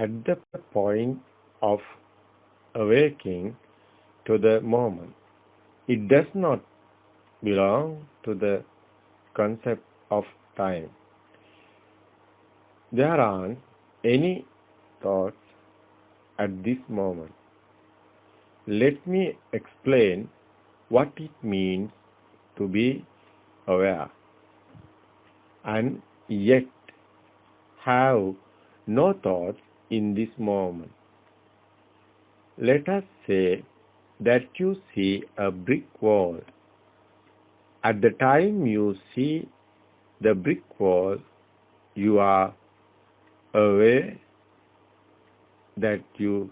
at the point of awaking to the moment. It does not belong to the concept of time. There aren't any thoughts at this moment. Let me explain what it means to be aware and yet have no thoughts in this moment. Let us say that you see a brick wall. At the time you see the brick wall, you are aware that you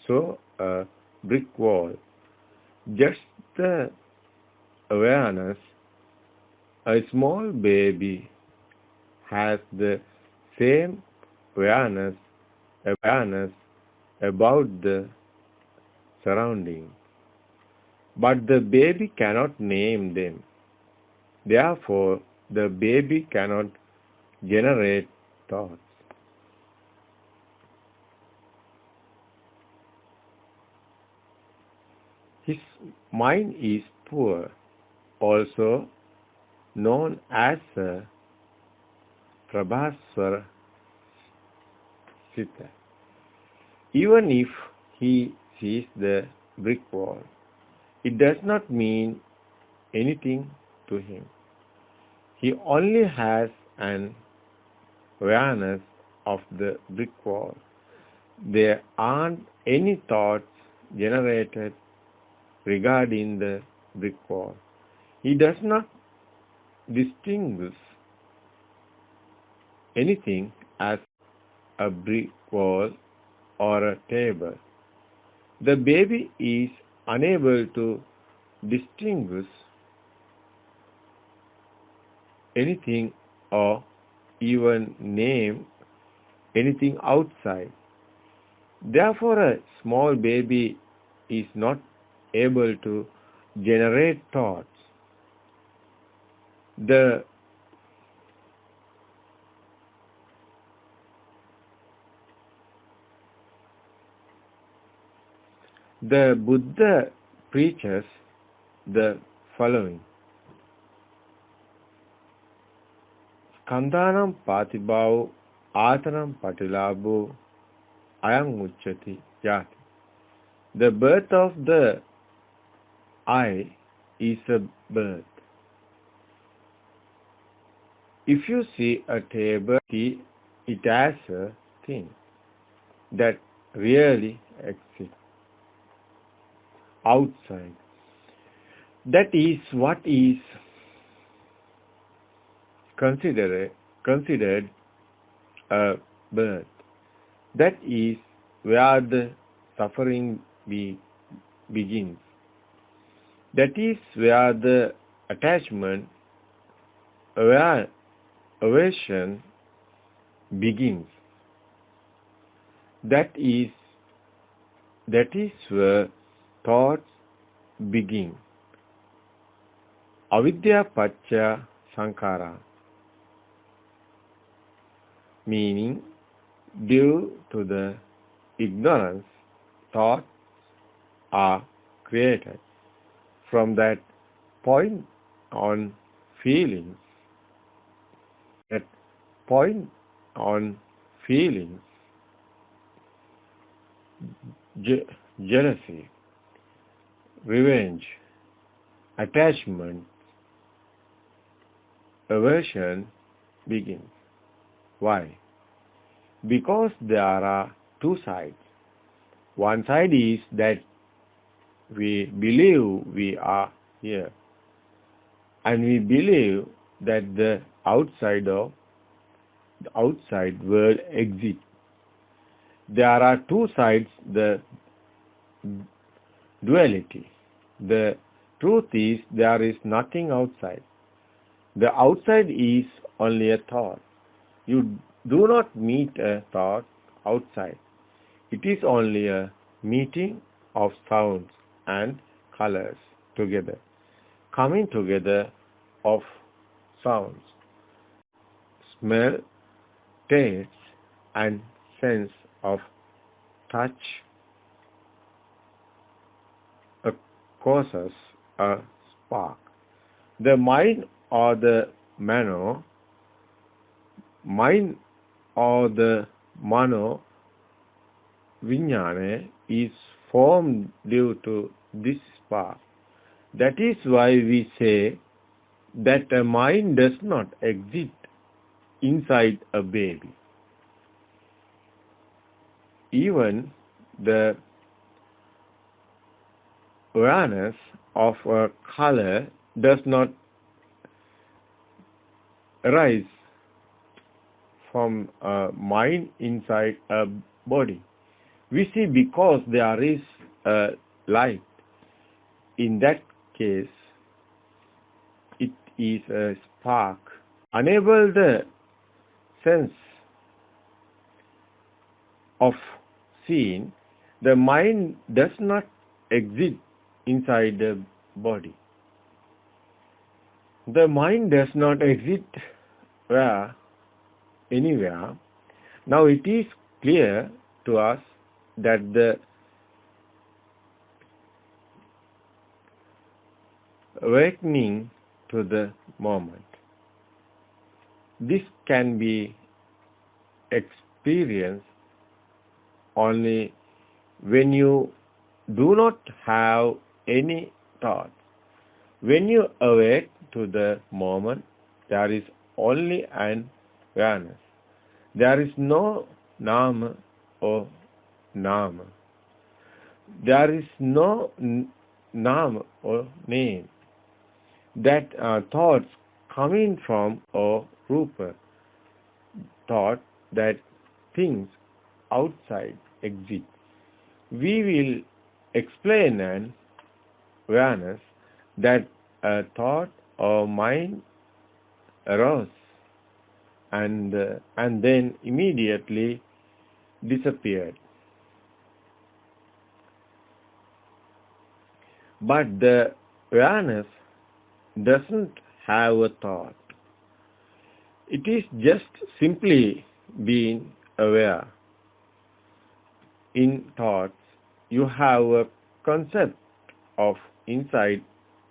saw a brick wall. Just the awareness. A small baby has the same awareness about the surroundings, but the baby cannot name them. Therefore, the baby cannot generate thoughts. His mind is poor, also known as a Prabhaswara Sita. Even if he sees the brick wall, it does not mean anything to him. He only has an awareness of the brick wall. There aren't any thoughts generated regarding the brick wall. He does not distinguish anything as a brick wall or a table. The baby is unable to distinguish anything or even name anything outside. Therefore, a small baby is not able to generate thoughts. The Buddha preaches the following. Skandhanam patibhavu atanam patilabhu ayam uchchati yati. The birth of the I is a birth. If you see a table, see it as a thing that really exists outside. That is what is considered a birth. That is where the suffering begins. That is where the attachment, aversion begins. That is where thoughts begin. Avidya pacca sankhara, meaning due to the ignorance, thoughts are created. From that point on, feelings. Jealousy, revenge, attachment, aversion begins. Why? Because there are two sides. One side is that we believe we are here, and we believe that the outside world exists. There are two sides, the duality. The truth is there is nothing outside. The outside is only a thought. You do not meet a thought outside. It is only a meeting of sounds and colors together, coming together of sounds, smell, taste, and sense of touch causes a spark. The mind or the mano viññāna is formed due to this spark. That is why we say that a mind does not exist inside a baby. Even the awareness of a color does not arise from a mind inside a body. We see because there is a light. In that case, it is a spark. Enable the sense of seeing. The mind does not exist inside the body. The mind does not exist anywhere. Now it is clear to us that the awakening to the moment, this can be experienced only when you do not have any thought. When you awake to the moment, there is only an awareness. There is no nama or nama. There is no nama or name. That thoughts coming from or rupa, thought that things outside exist. We will explain an awareness that a thought or mind arose and then immediately disappeared. But the awareness doesn't have a thought. It is just simply being aware. In thoughts, you have a concept of inside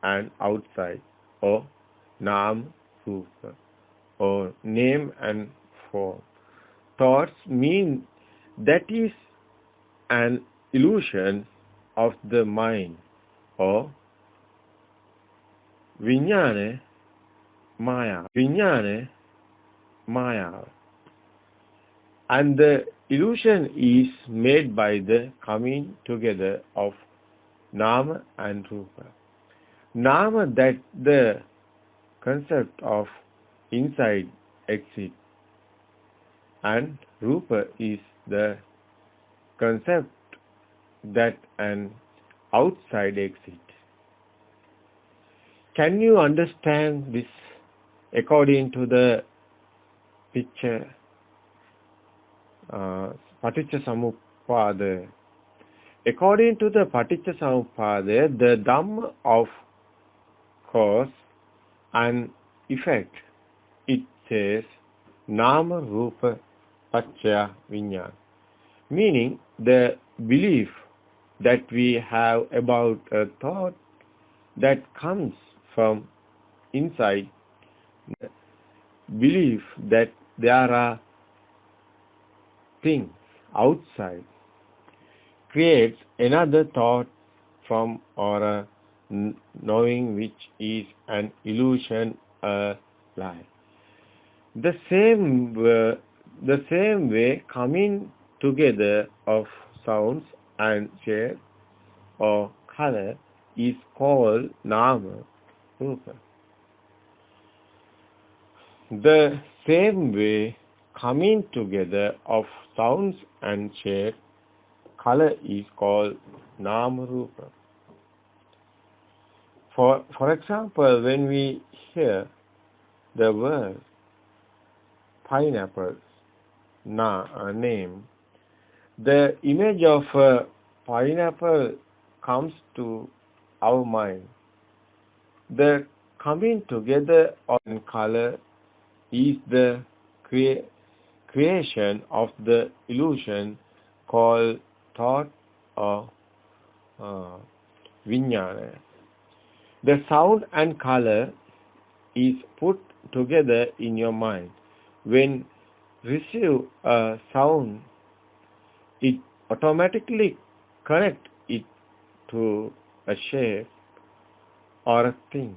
and outside, or nam, rupa, or name and form. Thoughts mean that is an illusion of the mind, or viññāna maya. Viññāna maya. And the illusion is made by the coming together of nama and rupa. Nama, that the concept of inside exit, and rupa is the concept that an outside exit. Can you understand this according to the picture? Paticcasamuppada. According to the Paticcasamuppada, the Dhamma of cause and effect, it says Nama Rupa Paccaya Viññāna, meaning the belief that we have about a thought that comes from inside, the belief that there are things outside, creates another thought from or a knowing which is an illusion, a lie. The same way coming together of sounds and shape or color is called nama rupa. The same way coming together of sounds and shape, color is called nama rupa. For example, when we hear the word pineapple name, the image of a pineapple comes to our mind. The coming together of color is the creation of the illusion called thought or vijnana. The sound and color is put together in your mind. When receive a sound, it automatically connect it to a shape or a thing.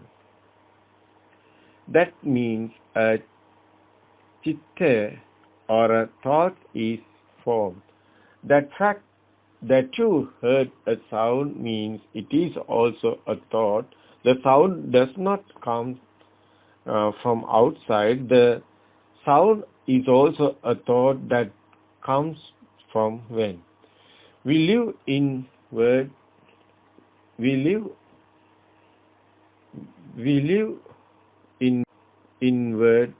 That means a chitta or a thought is formed. That fact that you heard a sound means it is also a thought. The sound does not come from outside. The sound is also a thought that comes from when. We live in word. We live in word.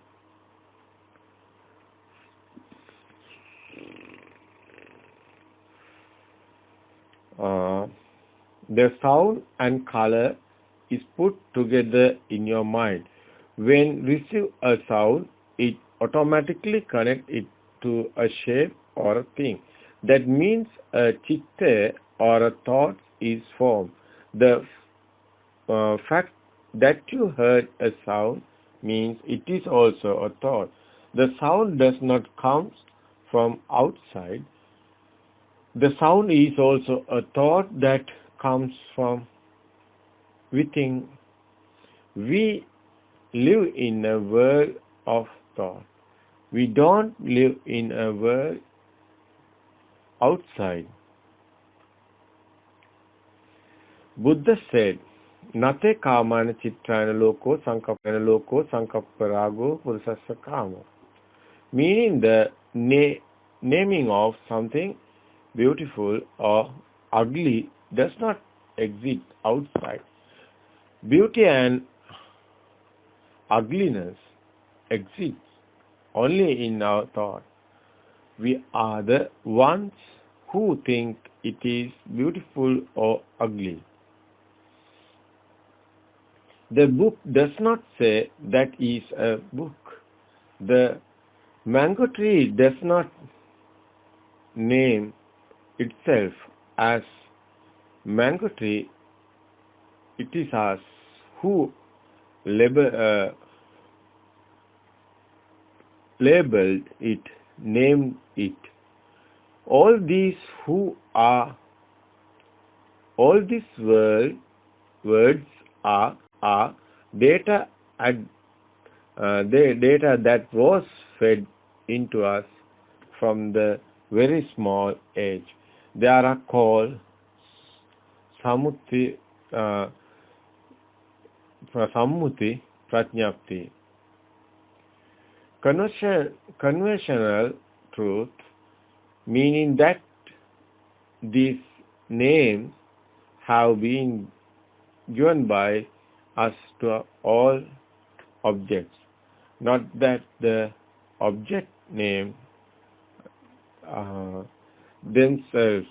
The sound and color is put together in your mind. When receive a sound, it automatically connect it to a shape or a thing. That means a chitta or a thought is formed. The fact that you heard a sound means it is also a thought. The sound does not come from outside. The sound is also a thought that comes from within. We live in a world of thought. We don't live in a world outside. Buddha said, Nate kamana chitrana loko sankappana loko sankapparago purusassa kamo. Meaning the naming of something beautiful or ugly does not exist outside. Beauty and ugliness exist only in our thought. We are the ones who think it is beautiful or ugly. The book does not say that is a book. The mango tree does not name itself as mango tree. It is us who labeled it, named it. All these words are data that was fed into us from the very small age. They are called sammuti prajnapti. Conventional truth, meaning that these names have been given by us to all objects, not that the object name themselves